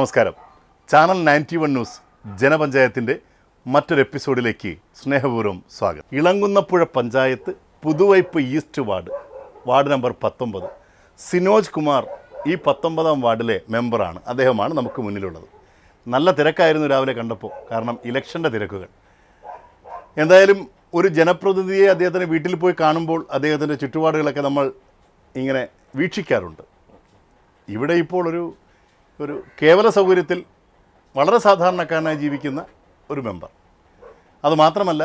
നമസ്കാരം. Channel 91 news ജനപഞ്ചായത്തിൻ്റെ മറ്റൊരു എപ്പിസോഡിലേക്ക് സ്നേഹപൂർവ്വം സ്വാഗതം. Elamkunnapuzha panchayat Puthuvype east ward number 19. Sinoj Kumar ഈ 19-ാം വാർഡിലെ മെമ്പറാണ്. അദ്ദേഹമാണ് നമുക്ക് മുന്നിലുള്ളത്. നല്ല തിരക്കായിരുന്നു രാവിലെ കണ്ടപ്പോൾ, കാരണം ഇലക്ഷൻ്റെ തിരക്കുകൾ. എന്തായാലും ഒരു ജനപ്രതിനിധിയെ അദ്ദേഹത്തിൻ്റെ വീട്ടിൽ പോയി കാണുമ്പോൾ അദ്ദേഹത്തിൻ്റെ ചുറ്റുപാടുകളൊക്കെ നമ്മൾ ഇങ്ങനെ വീക്ഷിക്കാറുണ്ട്. ഇവിടെ ഇപ്പോൾ ഒരു കേവല സൗകര്യത്തിൽ വളരെ സാധാരണക്കാരനായി ജീവിക്കുന്ന ഒരു മെമ്പർ. അതുമാത്രമല്ല,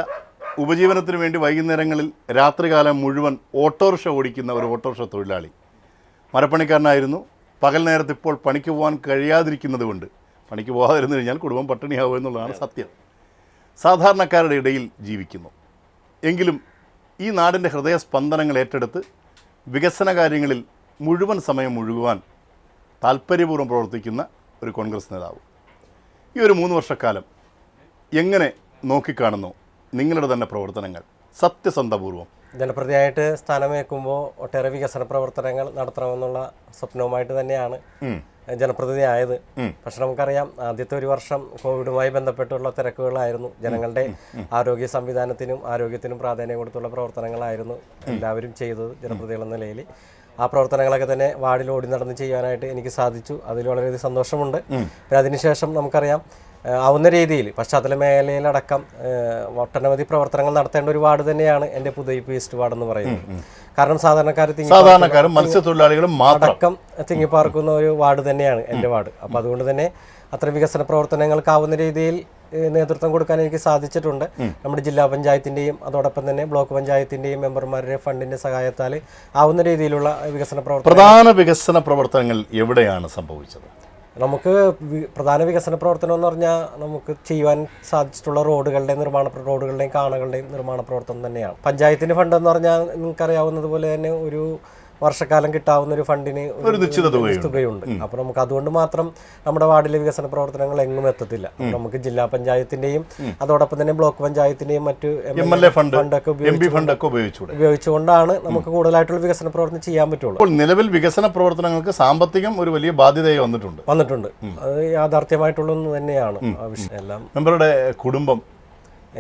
ഉപജീവനത്തിന് വേണ്ടി വൈകുന്നേരങ്ങളിൽ രാത്രികാലം മുഴുവൻ ഓട്ടോറിക്ഷ ഓടിക്കുന്ന ഒരു ഓട്ടോറിക്ഷ തൊഴിലാളി. മരപ്പണിക്കാരനായിരുന്നു. പകൽ നേരത്ത് ഇപ്പോൾ പണിക്ക് പോകാൻ കഴിയാതിരിക്കുന്നത് കൊണ്ട്, പണിക്ക് പോകാതിരുന്നു കഴിഞ്ഞാൽ കുടുംബം പട്ടിണിയാവും എന്നുള്ളതാണ് സത്യം. സാധാരണക്കാരുടെ ഇടയിൽ ജീവിക്കുന്നു. എങ്കിലും ഈ നാടിൻ്റെ ഹൃദയസ്പന്ദനങ്ങൾ ഏറ്റെടുത്ത് വികസന കാര്യങ്ങളിൽ മുഴുവൻ സമയം മുഴുകുവാൻ താല്പര്യപൂർവ്വം പ്രവർത്തിക്കുന്ന ഒരു കോൺഗ്രസ് നേതാവ്. ഈ ഒരു 3 വർഷക്കാലം എങ്ങനെ നോക്കിക്കാണുന്നു നിങ്ങളുടെ തന്നെ പ്രവർത്തനങ്ങൾ സത്യസന്ധപൂർവ്വം? ജനപ്രതിയായിട്ട് സ്ഥാനമേൽക്കുമ്പോൾ ഒട്ടേറെ വികസന പ്രവർത്തനങ്ങൾ നടത്തണമെന്നുള്ള സ്വപ്നവുമായിട്ട് തന്നെയാണ് ജനപ്രതിനിധി ആയത്. പക്ഷെ നമുക്കറിയാം, ആദ്യത്തെ ഒരു വർഷം കോവിഡുമായി ബന്ധപ്പെട്ടുള്ള തിരക്കുകളായിരുന്നു. ജനങ്ങളുടെ ആരോഗ്യ സംവിധാനത്തിനും ആരോഗ്യത്തിനും പ്രാധാന്യം കൊടുത്തുള്ള പ്രവർത്തനങ്ങളായിരുന്നു എല്ലാവരും ചെയ്തത്. ജനപ്രതിനിധികൾ എന്ന നിലയിൽ ആ പ്രവർത്തനങ്ങളൊക്കെ തന്നെ വാർഡിൽ ഓടി നടന്ന് ചെയ്യാനായിട്ട് എനിക്ക് സാധിച്ചു. അതിൽ വളരെയധികം സന്തോഷമുണ്ട്. പിന്നെ അതിനുശേഷം നമുക്കറിയാം, ആവുന്ന രീതിയിൽ പശ്ചാത്തല മേഖലയിലടക്കം ഒട്ടനവധി പ്രവർത്തനങ്ങൾ നടത്തേണ്ട ഒരു വാർഡ് തന്നെയാണ് എൻ്റെ പുതുവൈപ്പ് ഈസ്റ്റ് വാർഡ് എന്ന് പറയുന്നത്. കാരണം സാധാരണക്കാരും മത്സ്യത്തൊഴിലാളികളും അടക്കം തിങ്ങിപ്പാർക്കുന്ന ഒരു വാർഡ് തന്നെയാണ് എൻ്റെ വാർഡ്. അപ്പോൾ അതുകൊണ്ട് തന്നെ അത്ര വികസന പ്രവർത്തനങ്ങൾക്കാവുന്ന രീതിയിൽ നേതൃത്വം കൊടുക്കാൻ എനിക്ക് സാധിച്ചിട്ടുണ്ട്. നമ്മുടെ ജില്ലാ പഞ്ചായത്തിൻ്റെയും അതോടൊപ്പം തന്നെ ബ്ലോക്ക് പഞ്ചായത്തിൻ്റെയും മെമ്പർമാരുടെ ഫണ്ടിൻ്റെ സഹായത്താൽ ആവുന്ന രീതിയിലുള്ള പ്രധാന വികസന പ്രവർത്തനങ്ങൾ എവിടെയാണ് സംഭവിച്ചത്? നമുക്ക് പ്രധാന വികസന പ്രവർത്തനം എന്ന് പറഞ്ഞാൽ നമുക്ക് ചെയ്യുവാൻ സാധിച്ചിട്ടുള്ള റോഡുകളുടെയും കാണകളുടെയും നിർമ്മാണ പ്രവർത്തനം തന്നെയാണ്. പഞ്ചായത്തിൻ്റെ ഫണ്ട് എന്ന് പറഞ്ഞാൽ നിങ്ങൾക്കറിയാവുന്നതുപോലെ തന്നെ ഒരു വർഷക്കാലം കിട്ടാവുന്ന ഒരു ഫണ്ടിന് ഒരു നിശ്ചിത തുകയുണ്ട്. അപ്പോൾ നമുക്ക് അതുകൊണ്ട് മാത്രം നമ്മുടെ വാർഡിലെ വികസന പ്രവർത്തനങ്ങൾ എങ്ങും എത്തത്തില്ല. നമുക്ക് ജില്ലാ പഞ്ചായത്തിന്റെയും അതോടൊപ്പം തന്നെ ബ്ലോക്ക് പഞ്ചായത്തിന്റെയും മറ്റ് ഫണ്ടൊക്കെ ഉപയോഗിച്ചുകൊണ്ടാണ് നമുക്ക് കൂടുതലായിട്ടുള്ള വികസന പ്രവർത്തനം ചെയ്യാൻ പറ്റുള്ളൂ. നിലവിൽ വികസന പ്രവർത്തനങ്ങൾക്ക് സാമ്പത്തികം ഒരു വലിയ ബാധ്യതയായി വന്നിട്ടുണ്ട്. അത് യാഥാർത്ഥ്യമായിട്ടുള്ള ഒന്ന് തന്നെയാണ് ആ വിഷയം. എല്ലാം മെമ്പറുടെ കുടുംബം,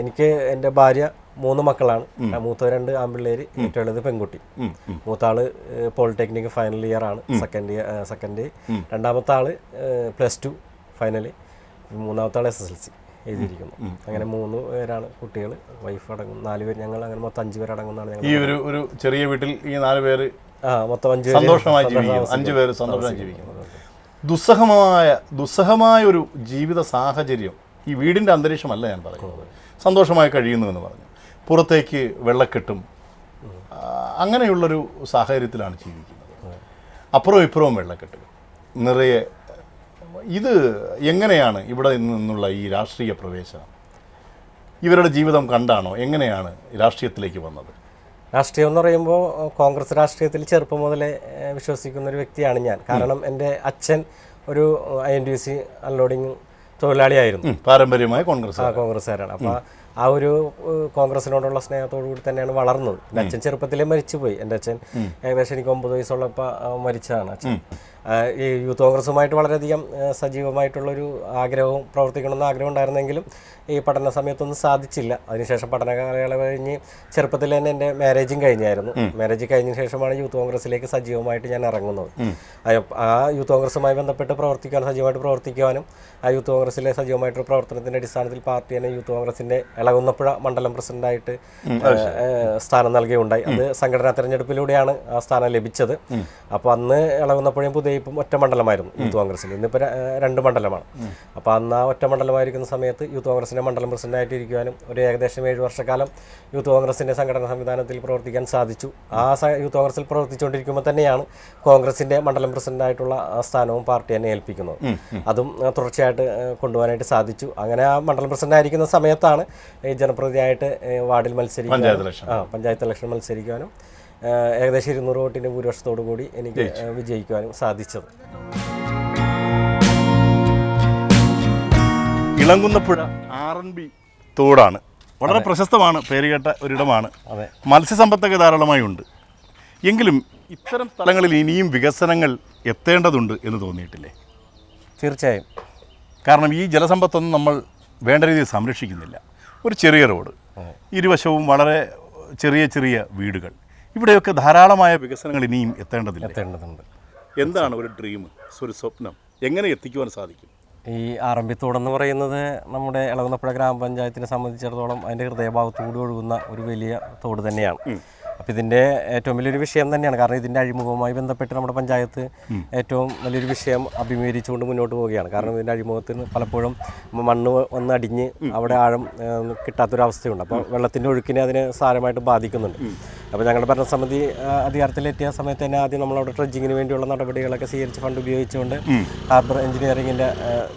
എനിക്ക് എൻ്റെ ഭാര്യ, 3 മക്കളാണ്. മൂത്ത 2 ആൺപിള്ളേര്, ഏറ്റവും ഇളയത് പെൺകുട്ടി. മൂത്താള് പോളിടെക്നിക് ഫൈനൽ ഇയർ ആണ്, സെക്കൻഡ്. രണ്ടാമത്തെ ആള് +2 ഫൈനല്. മൂന്നാമത്തെ ആള് SSLC എഴുതിയിരിക്കുന്നു. അങ്ങനെ 3 പേരാണ് കുട്ടികൾ. വൈഫ് അടങ്ങും 4 പേര്. ഞങ്ങൾ അങ്ങനെ മൊത്തം 5 പേര് അടങ്ങുന്നതാണ് ഞങ്ങൾ. ഈ ഒരു ചെറിയ വീട്ടിൽ ഈ 4 പേര് മൊത്തം 5 പേര് സന്തോഷമായി ജീവിക്കുന്നു. ദുസ്സഹമായ ഒരു ജീവിത സാഹചര്യം ഈ വീടിൻ്റെ അന്തരീക്ഷമല്ല ഞാൻ പറയുന്നത്. സന്തോഷമായി കഴിയുന്നുവെന്ന് പറഞ്ഞു. പുറത്തേക്ക് വെള്ളക്കെട്ടും അങ്ങനെയുള്ളൊരു സാഹചര്യത്തിലാണ് ജീവിക്കുന്നത്. അപ്പുറവും ഇപ്പുറവും വെള്ളക്കെട്ടുകൾ നിറയെ. ഇത് എങ്ങനെയാണ് ഇവിടെ നിന്നുള്ള ഈ രാഷ്ട്രീയ പ്രവേശനം? ഇവരുടെ ജീവിതം കണ്ടാണോ? എങ്ങനെയാണ് രാഷ്ട്രീയത്തിലേക്ക് വന്നത്? രാഷ്ട്രീയം എന്ന് പറയുമ്പോൾ കോൺഗ്രസ് രാഷ്ട്രീയത്തിൽ ചെറുപ്പം മുതലേ വിശ്വസിക്കുന്ന ഒരു വ്യക്തിയാണ് ഞാൻ. കാരണം എൻ്റെ അച്ഛൻ ഒരു INTUC അൺലോഡിങ് തൊഴിലാളിയായിരുന്നു. പാരമ്പര്യമായ കോൺഗ്രസ്സുകാരാണ്. അപ്പോൾ ആ ഒരു കോൺഗ്രസിനോടുള്ള സ്നേഹത്തോടു കൂടി തന്നെയാണ് വളർന്നത്. എൻ്റെ അച്ഛൻ ചെറുപ്പത്തിലേ മരിച്ചുപോയി. എൻ്റെ അച്ഛൻ ഏകദേശം എനിക്ക് 9 വയസ്സുള്ളപ്പോൾ മരിച്ചതാണ് അച്ഛൻ. ഈ യൂത്ത് കോൺഗ്രസുമായിട്ട് വളരെയധികം സജീവമായിട്ടുള്ളൊരു ആഗ്രഹവും പ്രവർത്തിക്കണമെന്ന് ആഗ്രഹം ഉണ്ടായിരുന്നെങ്കിലും ഈ പഠന സമയത്തൊന്നും സാധിച്ചില്ല. അതിനുശേഷം പഠന കാലയളവ് കഴിഞ്ഞ് ചെറുപ്പത്തിൽ തന്നെ എൻ്റെ മാരേജും കഴിഞ്ഞായിരുന്നു. മാരേജ് കഴിഞ്ഞ ശേഷമാണ് യൂത്ത് കോൺഗ്രസിലേക്ക് സജീവമായിട്ട് ഞാൻ ഇറങ്ങുന്നത്. ആ യൂത്ത് കോൺഗ്രസുമായി ബന്ധപ്പെട്ട് സജീവമായിട്ട് പ്രവർത്തിക്കുവാനും ആ യൂത്ത് കോൺഗ്രസിലെ സജീവമായിട്ടുള്ള പ്രവർത്തനത്തിൻ്റെ അടിസ്ഥാനത്തിൽ പാർട്ടി തന്നെ യൂത്ത് കോൺഗ്രസിൻ്റെ ഇളകുന്നപ്പുഴ മണ്ഡലം പ്രസിഡന്റായിട്ട് സ്ഥാനം നൽകുകയുണ്ടായി. അത് സംഘടനാ തെരഞ്ഞെടുപ്പിലൂടെയാണ് ആ സ്ഥാനം ലഭിച്ചത്. അപ്പോൾ അന്ന് ഇളകുന്നപ്പുഴയും പുതുവൈപ്പും ഒറ്റ മണ്ഡലമായിരുന്നു യൂത്ത് കോൺഗ്രസിൽ. ഇന്നിപ്പോൾ 2 മണ്ഡലമാണ്. അപ്പോൾ അന്ന് ആ ഒറ്റ മണ്ഡലമായിരിക്കുന്ന സമയത്ത് യൂത്ത് കോൺഗ്രസിൻ്റെ മണ്ഡലം പ്രസിഡന്റായിട്ട് ഇരിക്കുവാനും ഒരു ഏകദേശം 7 വർഷക്കാലം യൂത്ത് കോൺഗ്രസിൻ്റെ സംഘടനാ സംവിധാനത്തിൽ പ്രവർത്തിക്കാൻ സാധിച്ചു. ആ യൂത്ത് കോൺഗ്രസിൽ പ്രവർത്തിച്ചുകൊണ്ടിരിക്കുമ്പോൾ തന്നെയാണ് കോൺഗ്രസിൻ്റെ മണ്ഡലം പ്രസിഡന്റായിട്ടുള്ള സ്ഥാനവും പാർട്ടി തന്നെ ഏൽപ്പിക്കുന്നത്. അതും തുടർച്ചയായിട്ട് കൊണ്ടുപോകാനായിട്ട് സാധിച്ചു. അങ്ങനെ ആ മണ്ഡലം പ്രസിഡന്റ് ആയിരിക്കുന്ന സമയത്താണ് ഈ ജനപ്രതിനിധിയായിട്ട് വാർഡിൽ പഞ്ചായത്ത് ഇലക്ഷൻ മത്സരിക്കുവാനും ഏകദേശം 200 വോട്ടിൻ്റെ ഭൂരിപക്ഷത്തോടു കൂടി എനിക്ക് വിജയിക്കുവാനും സാധിച്ചത്. ഇളങ്കുന്നപ്പുഴ RNB തോടാണ്. വളരെ പ്രശസ്തമാണ്, പേരുകേട്ട ഒരിടമാണ്. മത്സ്യസമ്പത്തൊക്കെ ധാരാളമായി ഉണ്ട്. എങ്കിലും ഇത്തരം സ്ഥലങ്ങളിൽ ഇനിയും വികസനങ്ങൾ എത്തേണ്ടതുണ്ട് എന്ന് തോന്നിയിട്ടില്ലേ? തീർച്ചയായും. കാരണം ഈ ജലസമ്പത്തൊന്നും നമ്മൾ വേണ്ട രീതിയിൽ സംരക്ഷിക്കുന്നില്ല. ഒരു ചെറിയ റോഡ്, ഇരുവശവും വളരെ ചെറിയ ചെറിയ വീടുകൾ, ഇവിടെയൊക്കെ ധാരാളമായ വികസനങ്ങൾ ഇനിയും എത്തേണ്ടതുണ്ട്. എന്താണ് ഒരു ഡ്രീം, ഒരു സ്വപ്നം, എങ്ങനെ എത്തിക്കുവാൻ സാധിക്കും? ഈ ആറമ്പിത്തോടെന്ന് പറയുന്നത് നമ്മുടെ ഇളകുന്നപ്പുഴ ഗ്രാമപഞ്ചായത്തിനെ സംബന്ധിച്ചിടത്തോളം അതിൻ്റെ ഹൃദയഭാഗത്തുകൂടി ഒഴുകുന്ന ഒരു വലിയ തോട് തന്നെയാണ്. അപ്പോൾ ഇതിൻ്റെ ഏറ്റവും വലിയൊരു വിഷയം തന്നെയാണ്. കാരണം ഇതിൻ്റെ അഴിമുഖവുമായി ബന്ധപ്പെട്ട് നമ്മുടെ പഞ്ചായത്ത് ഏറ്റവും വലിയൊരു വിഷയം അഭിമുഖീകരിച്ചുകൊണ്ട് മുന്നോട്ട് പോവുകയാണ്. കാരണം ഇതിൻ്റെ അഴിമുഖത്തിന് പലപ്പോഴും മണ്ണ് വന്ന് അടിഞ്ഞ് അവിടെ ആഴം കിട്ടാത്തൊരവസ്ഥയുണ്ട്. അപ്പോൾ വെള്ളത്തിൻ്റെ ഒഴുക്കിനെ അതിനെ സാരമായിട്ട് ബാധിക്കുന്നുണ്ട്. അപ്പോൾ ഞങ്ങളുടെ ഭരണസമിതി അധികാരത്തിലെത്തിയ സമയത്ത് തന്നെ ആദ്യം നമ്മളവിടെ ട്രെഡ്ജിങ്ങിന് വേണ്ടിയുള്ള നടപടികളൊക്കെ സ്വീകരിച്ച് ഫണ്ട് ഉപയോഗിച്ചുകൊണ്ട് ഹാർബർ എഞ്ചിനീയറിങ്ങിൻ്റെ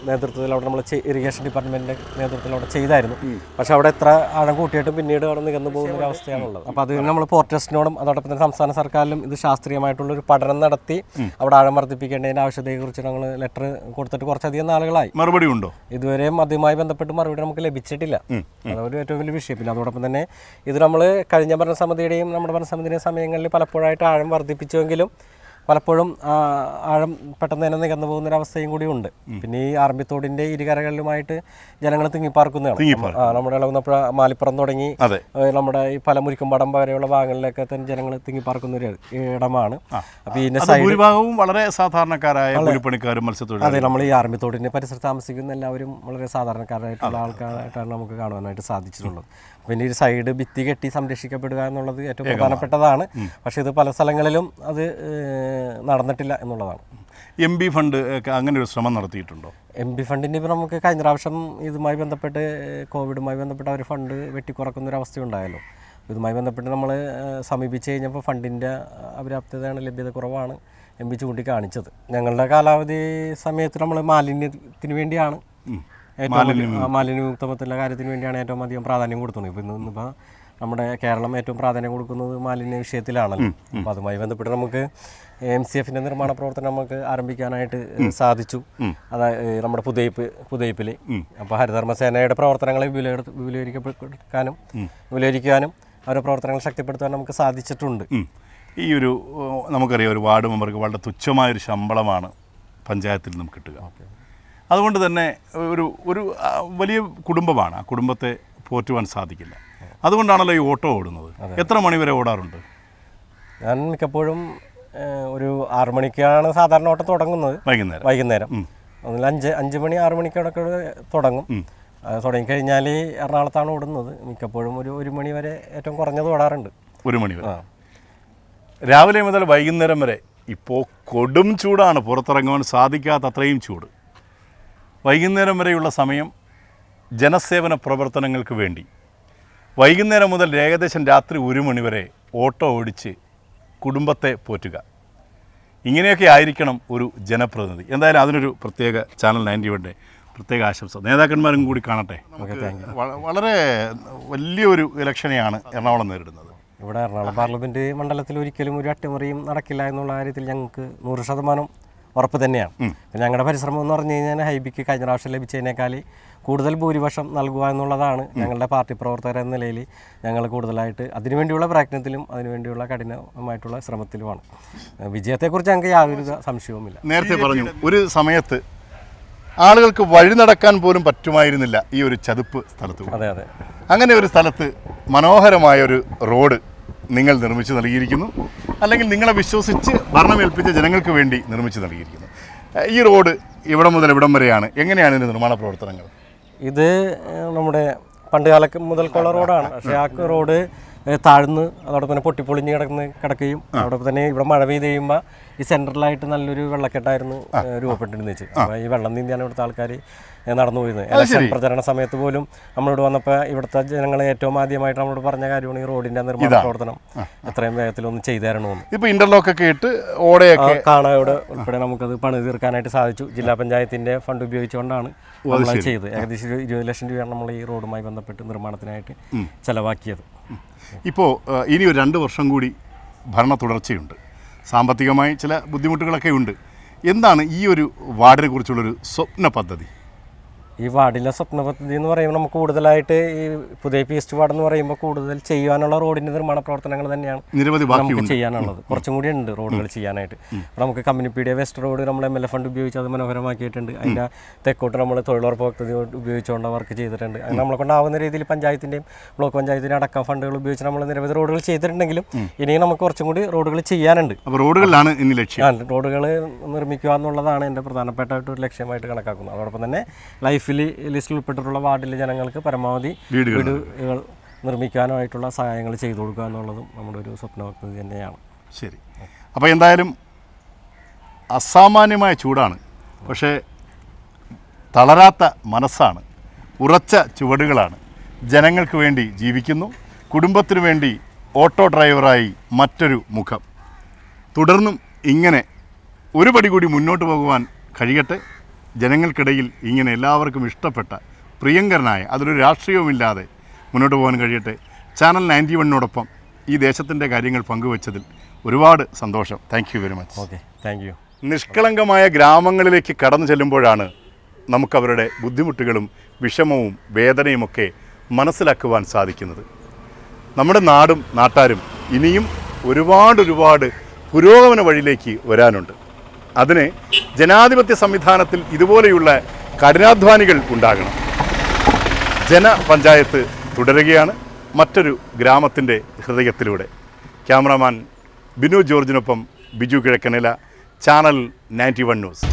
നേതൃത്വത്തിൽ അവിടെ നമ്മൾ ഇറിഗേഷൻ ഡിപ്പാർട്ട്മെൻറ്റിൻ്റെ നേതൃത്വത്തിൽ അവിടെ ചെയ്തായിരുന്നു. പക്ഷേ അവിടെ എത്ര ആഴം കൂട്ടിയിട്ടും പിന്നീട് അവിടെ നികന്നു പോകുന്ന ഒരു അവസ്ഥയാണുള്ളത്. അപ്പോൾ അത് നമ്മൾ ടെസ്റ്റിനോടും അതോടൊപ്പം തന്നെ സംസ്ഥാന സർക്കാരിലും ഇത് ശാസ്ത്രീയമായിട്ടുള്ളൊരു പഠനം നടത്തി അവിടെ ആഴം വർദ്ധിപ്പിക്കേണ്ടതിൻ്റെ ആവശ്യതയെക്കുറിച്ച് ഞങ്ങൾ ലെറ്റർ കൊടുത്തിട്ട് കുറച്ചധികം നാളുകളായി. മറുപടി ഉണ്ടോ? ഇതുവരെയും അതുമായി ബന്ധപ്പെട്ട് മറുപടി നമുക്ക് ലഭിച്ചിട്ടില്ല. അതൊരു ഏറ്റവും വലിയ വിഷയം. പിന്നെ അതോടൊപ്പം തന്നെ ഇത് നമ്മൾ കഴിഞ്ഞ ഭരണസമിതിയുടെയും നമ്മുടെ ഭരണസമിതിയുടെയും സമയങ്ങളിൽ പലപ്പോഴായിട്ട് ആഴം വർദ്ധിപ്പിച്ചുവെങ്കിലും പലപ്പോഴും ആഴം പെട്ടെന്ന് തന്നെ നികന്നു പോകുന്നൊരവസ്ഥയും കൂടി ഉണ്ട്. പിന്നെ ഈ ആറമ്പിത്തോടിൻ്റെ ഇരുകരകളിലുമായിട്ട് ജനങ്ങൾ തിങ്ങിപ്പാർക്കുന്നതാണ്. നമ്മുടെ ഇളകുന്നപ്പുഴ മാലിപ്പുറം തുടങ്ങി നമ്മുടെ ഈ പലമുരിക്കുംപടം വരെയുള്ള ഭാഗങ്ങളിലൊക്കെ തന്നെ ജനങ്ങൾ തിങ്ങിപ്പാർക്കുന്ന ഒരു ഇടമാണ്. അപ്പോൾ ഇതിൻ്റെ ഭൂരിഭാഗവും വളരെ സാധാരണക്കാരായ കൂലിപ്പണിക്കാരും മത്സ്യത്തൊഴിലാളികളും. അതെ, നമ്മൾ ഈ ആറമ്പിത്തോടിൻ്റെ പരിസരത്ത് താമസിക്കുന്ന എല്ലാവരും വളരെ സാധാരണക്കാരായിട്ടുള്ള ആൾക്കാരായിട്ടാണ് നമുക്ക് കാണുവാനായിട്ട് സാധിച്ചിട്ടുള്ളത്. പിന്നെ ഈ സൈഡ് ഭിത്തി കെട്ടി സംരക്ഷിക്കപ്പെടുക എന്നുള്ളത് ഏറ്റവും പ്രധാനപ്പെട്ടതാണ്. പക്ഷേ ഇത് പല സ്ഥലങ്ങളിലും അത് നടന്നിട്ടില്ല എന്നുള്ളതാണ്. MP ഫണ്ട് അങ്ങനെ ഒരു ശ്രമം നടത്തിയിട്ടുണ്ടോ? MP ഫണ്ടിൻ്റെ ഇപ്പോൾ നമുക്ക് കഴിഞ്ഞ പ്രാവശ്യം ഇതുമായി ബന്ധപ്പെട്ട് കോവിഡുമായി ബന്ധപ്പെട്ട് അവർ ഫണ്ട് വെട്ടിക്കുറക്കുന്നൊരവസ്ഥയുണ്ടായല്ലോ. ഇതുമായി ബന്ധപ്പെട്ട് നമ്മൾ സമീപിച്ച് കഴിഞ്ഞപ്പോൾ ഫണ്ടിൻ്റെ അപര്യാപ്തതയാണ്, ലഭ്യത കുറവാണ് MP ചൂണ്ടിക്കാണിച്ചത്. ഞങ്ങളുടെ കാലാവധി സമയത്ത് നമ്മൾ മാലിന്യത്തിന് വേണ്ടിയാണ് മാലിന്യമുക്തമത്തിലുള്ള കാര്യത്തിന് വേണ്ടിയാണ് ഏറ്റവും അധികം പ്രാധാന്യം കൊടുക്കുന്നത്. ഇപ്പോൾ ഇന്നിപ്പോൾ നമ്മുടെ കേരളം ഏറ്റവും പ്രാധാന്യം കൊടുക്കുന്നത് മാലിന്യ വിഷയത്തിലാണല്ലോ. അപ്പോൾ അതുമായി ബന്ധപ്പെട്ട് നമുക്ക് MCFൻ്റെ നിർമ്മാണ പ്രവർത്തനം നമുക്ക് ആരംഭിക്കാനായിട്ട് സാധിച്ചു. അതായത് നമ്മുടെ പുതയിപ്പിൽ. അപ്പോൾ ഹരിതകർമ്മസേനയുടെ പ്രവർത്തനങ്ങളെ വിപുലീകരിക്കാനും അവരുടെ പ്രവർത്തനങ്ങൾ ശക്തിപ്പെടുത്താൻ നമുക്ക് സാധിച്ചിട്ടുണ്ട്. ഈ ഒരു നമുക്കറിയാം, ഒരു വാർഡ് മെമ്പർക്ക് വളരെ തുച്ഛമായൊരു ശമ്പളമാണ് പഞ്ചായത്തിൽ നിന്നും കിട്ടുക. അതുകൊണ്ട് തന്നെ ഒരു വലിയ കുടുംബമാണ്, ആ കുടുംബത്തെ പോറ്റുവാൻ സാധിക്കില്ല. അതുകൊണ്ടാണല്ലോ ഈ ഓട്ടോ ഓടുന്നത്. എത്ര മണി വരെ ഓടാറുണ്ട്? ഞാൻ മിക്കപ്പോഴും ഒരു 6 മണിക്കാണ് സാധാരണ ഓട്ടം തുടങ്ങുന്നത്. വൈകുന്നേരം 5 മണി 6 മണിക്കോടൊക്കെ തുടങ്ങും. തുടങ്ങിക്കഴിഞ്ഞാൽ എറണാകുളത്താണ് ഓടുന്നത്. മിക്കപ്പോഴും ഒരു 1 മണി വരെ ഏറ്റവും കുറഞ്ഞത് ഓടാറുണ്ട്. 1 മണി വരെ. രാവിലെ മുതൽ വൈകുന്നേരം വരെ ഇപ്പോൾ കൊടും ചൂടാണ്, പുറത്തിറങ്ങുവാൻ സാധിക്കാത്ത അത്രയും ചൂട്. വൈകുന്നേരം വരെയുള്ള സമയം ജനസേവന പ്രവർത്തനങ്ങൾക്ക് വേണ്ടി വൈകുന്നേരം മുതൽ ഏകദേശം രാത്രി 1 മണി വരെ ഓട്ടോ ഓടിച്ച് കുടുംബത്തെ പോറ്റുക. ഇങ്ങനെയൊക്കെ ആയിരിക്കണം ഒരു ജനപ്രതിനിധി. എന്തായാലും അതിനൊരു പ്രത്യേക ചാനൽ 91 പ്രത്യേക ആശംസ. നേതാക്കന്മാരും കൂടി കാണട്ടെ. വളരെ വലിയൊരു ഇലക്ഷനെയാണ് എറണാകുളം നേരിടുന്നത്. ഇവിടെ എറണാകുളം പാർലമെൻറ്റ് മണ്ഡലത്തിൽ ഒരിക്കലും ഒരു അട്ടിമറിയും നടക്കില്ല എന്നുള്ള കാര്യത്തിൽ ഞങ്ങൾക്ക് 100% ഉറപ്പ് തന്നെയാണ്. ഞങ്ങളുടെ പരിശ്രമം എന്ന് പറഞ്ഞു കഴിഞ്ഞാൽ ഹൈബിക്ക് കഴിഞ്ഞ പ്രാവശ്യം ലഭിച്ചതിനേക്കാൾ കൂടുതൽ ഭൂരിപക്ഷം നൽകുക എന്നുള്ളതാണ് ഞങ്ങളുടെ പാർട്ടി പ്രവർത്തകർ എന്ന നിലയിൽ ഞങ്ങൾ കൂടുതലായിട്ട് അതിനുവേണ്ടിയുള്ള പ്രയത്നത്തിലും അതിനുവേണ്ടിയുള്ള കഠിനമായിട്ടുള്ള ശ്രമത്തിലുമാണ്. വിജയത്തെക്കുറിച്ച് ഞങ്ങൾക്ക് യാതൊരു സംശയവുമില്ല. നേരത്തെ പറഞ്ഞു, ഒരു സമയത്ത് ആളുകൾക്ക് വഴി നടക്കാൻ പോലും പറ്റുമായിരുന്നില്ല ഈ ഒരു ചതുപ്പ് സ്ഥലത്ത്. അതെ. അങ്ങനെ ഒരു സ്ഥലത്ത് മനോഹരമായൊരു റോഡ് നിങ്ങൾ നിർമ്മിച്ചു നൽകിയിരിക്കുന്നു, അല്ലെങ്കിൽ നിങ്ങളെ വിശ്വസിച്ച് ഭരണമേൽപ്പിച്ച ജനങ്ങൾക്ക് വേണ്ടി നിർമ്മിച്ചു നൽകിയിരിക്കുന്നു. ഈ റോഡ് ഇവിടം മുതൽ ഇവിടം വരെയാണ്. എങ്ങനെയാണ് ഇതിൻ്റെ നിർമ്മാണ പ്രവർത്തനങ്ങൾ? ഇത് നമ്മുടെ പണ്ടുകാലം മുതൽക്കുള്ള റോഡാണ്. പക്ഷേ ആ റോഡ് താഴ്ന്ന് അതോടൊപ്പം തന്നെ പൊട്ടിപ്പൊളിഞ്ഞ് കിടക്കുകയും അതോടൊപ്പം തന്നെ ഇവിടെ മഴ പെയ്ത് കഴിയുമ്പോൾ ഈ സെൻട്രലായിട്ട് നല്ലൊരു വെള്ളക്കെട്ടായിരുന്നു രൂപപ്പെട്ടിരുന്നു വെച്ച്. അപ്പോൾ ഈ വെള്ളം നീന്തിയാണ് ഇവിടുത്തെ ആൾക്കാർ നടന്നു പോയിരുന്നത്. ഇലക്ഷൻ പ്രചരണ സമയത്ത് പോലും നമ്മളിവിടെ വന്നപ്പോൾ ഇവിടുത്തെ ജനങ്ങൾ ഏറ്റവും ആദ്യമായിട്ട് നമ്മളോട് പറഞ്ഞ കാര്യമാണ് ഈ റോഡിൻ്റെ നിർമ്മാണ പ്രവർത്തനം എത്രയും വേഗത്തിലൊന്ന് ചെയ്തു തരണമെന്ന്. ഇപ്പോൾ ഇൻ്റർലോക്കൊക്കെ ഇട്ട് ഓടയൊക്കെ കാണായോടെ ഉൾപ്പെടെ നമുക്കത് പണി തീർക്കാനായിട്ട് സാധിച്ചു. ജില്ലാ പഞ്ചായത്തിൻ്റെ ഫണ്ട് ഉപയോഗിച്ചുകൊണ്ടാണ് ചെയ്തത്. ഏകദേശം 20 ലക്ഷം രൂപയാണ് നമ്മൾ ഈ റോഡുമായി ബന്ധപ്പെട്ട് നിർമ്മാണത്തിനായിട്ട് ചെലവാക്കിയത്. ഇപ്പോൾ ഇനി ഒരു 2 വർഷം കൂടി ഭരണ തുടർച്ചയുണ്ട്. സാമ്പത്തികമായി ചില ബുദ്ധിമുട്ടുകളൊക്കെ ഉണ്ട്. എന്താണ് ഈ ഒരു വാർഡിനെ കുറിച്ചുള്ളൊരു സ്വപ്ന പദ്ധതി? ഈ ഈ വാർഡിലെ സ്വപ്ന പദ്ധതി എന്ന് പറയുമ്പോൾ നമുക്ക് കൂടുതലായിട്ട് ഈ പുതിയ ഈസ്റ്റ് വാർഡ് എന്ന് പറയുമ്പോൾ കൂടുതൽ ചെയ്യാനുള്ള റോഡിൻ്റെ നിർമ്മാണ പ്രവർത്തനങ്ങൾ തന്നെയാണ് നിരവധി നമുക്ക് ചെയ്യാനുള്ളത്. കുറച്ചും കൂടി ഉണ്ട് റോഡുകൾ ചെയ്യാനായിട്ട്. അപ്പോൾ നമുക്ക് കമ്മ്യൂണിറ്റിയുടെ വെസ്റ്റ് റോഡ് നമ്മൾ MLA ഫണ്ട് ഉപയോഗിച്ച് അത് മനോഹരമാക്കിയിട്ടുണ്ട്. അതിൻ്റെ തെക്കോട്ട് നമ്മൾ തൊഴിലുറപ്പ് പദ്ധതി ഉപയോഗിച്ചുകൊണ്ട് വർക്ക് ചെയ്തിട്ടുണ്ട്. അങ്ങനെ നമ്മളെ കൊണ്ടാവുന്ന രീതിയിൽ പഞ്ചായത്തിൻ്റെയും ബ്ലോക്ക് പഞ്ചായത്തിൻ്റെ അടക്കം ഫണ്ടുകൾ ഉപയോഗിച്ച് നമ്മൾ നിരവധി റോഡുകൾ ചെയ്തിട്ടുണ്ടെങ്കിലും ഇനിയും നമുക്ക് കുറച്ചും കൂടി റോഡുകൾ ചെയ്യാനുണ്ട്. അപ്പോൾ റോഡുകളിലാണ് ഇനി ലക്ഷ്യം. റോഡുകൾ നിർമ്മിക്കുക എന്നുള്ളതാണ് എൻ്റെ പ്രധാനപ്പെട്ട ഒരു ലക്ഷ്യമായിട്ട് കണക്കാക്കുന്നത്. അതോടൊപ്പം തന്നെ ലൈഫിൽ ലിസ്റ്റിൽ ഉൾപ്പെട്ടിട്ടുള്ള വാർഡിലെ ജനങ്ങൾക്ക് പരമാവധി വീടുകൾ നിർമ്മിക്കാനായിട്ടുള്ള സഹായങ്ങൾ ചെയ്തു കൊടുക്കുക എന്നുള്ളതും നമ്മുടെ ഒരു സ്വപ്ന പദ്ധതി തന്നെയാണ്. ശരി. അപ്പോൾ എന്തായാലും അസാമാന്യമായ ചൂടാണ്, പക്ഷേ തളരാത്ത മനസ്സാണ്, ഉറച്ച ചുവടുകളാണ്. ജനങ്ങൾക്ക് വേണ്ടി ജീവിക്കുന്നു, കുടുംബത്തിനു വേണ്ടി ഓട്ടോ ഡ്രൈവറായി മറ്റൊരു മുഖം. തുടർന്നും ഇങ്ങനെ ഒരു പടി കൂടി മുന്നോട്ട് പോകുവാൻ കഴിയട്ടെ. ജനങ്ങൾക്കിടയിൽ ഇങ്ങനെ എല്ലാവർക്കും ഇഷ്ടപ്പെട്ട പ്രിയങ്കരനായ അതൊരു രാഷ്ട്രീയവുമില്ലാതെ മുന്നോട്ട് പോകാൻ കഴിയട്ടെ. ചാനൽ 91നോടൊപ്പം ഈ ദേശത്തിൻ്റെ കാര്യങ്ങൾ പങ്കുവച്ചതിൽ ഒരുപാട് സന്തോഷം. Thank you very much. Okay, thank you. നിഷ്കളങ്കമായ ഗ്രാമങ്ങളിലേക്ക് കടന്നു ചെല്ലുമ്പോഴാണ് നമുക്കവരുടെ ബുദ്ധിമുട്ടുകളും വിഷമവും വേദനയുമൊക്കെ മനസ്സിലാക്കുവാൻ സാധിക്കുന്നത്. നമ്മുടെ നാടും നാട്ടാരും ഇനിയും ഒരുപാട് പുരോഗമന വഴിയിലേക്ക് വരാനുണ്ട്. അതിന് ജനാധിപത്യ സംവിധാനത്തിൽ ഇതുപോലെയുള്ള കഠിനാധ്വാനികൾ ഉണ്ടാകണം. ജനപഞ്ചായത്ത് തുടരുകയാണ് മറ്റൊരു ഗ്രാമത്തിൻ്റെ ഹൃദയത്തിലൂടെ. ക്യാമറാമാൻ ബിനു ജോർജിനൊപ്പം ബിജു കിഴക്കനില, ചാനൽ 91 ന്യൂസ്.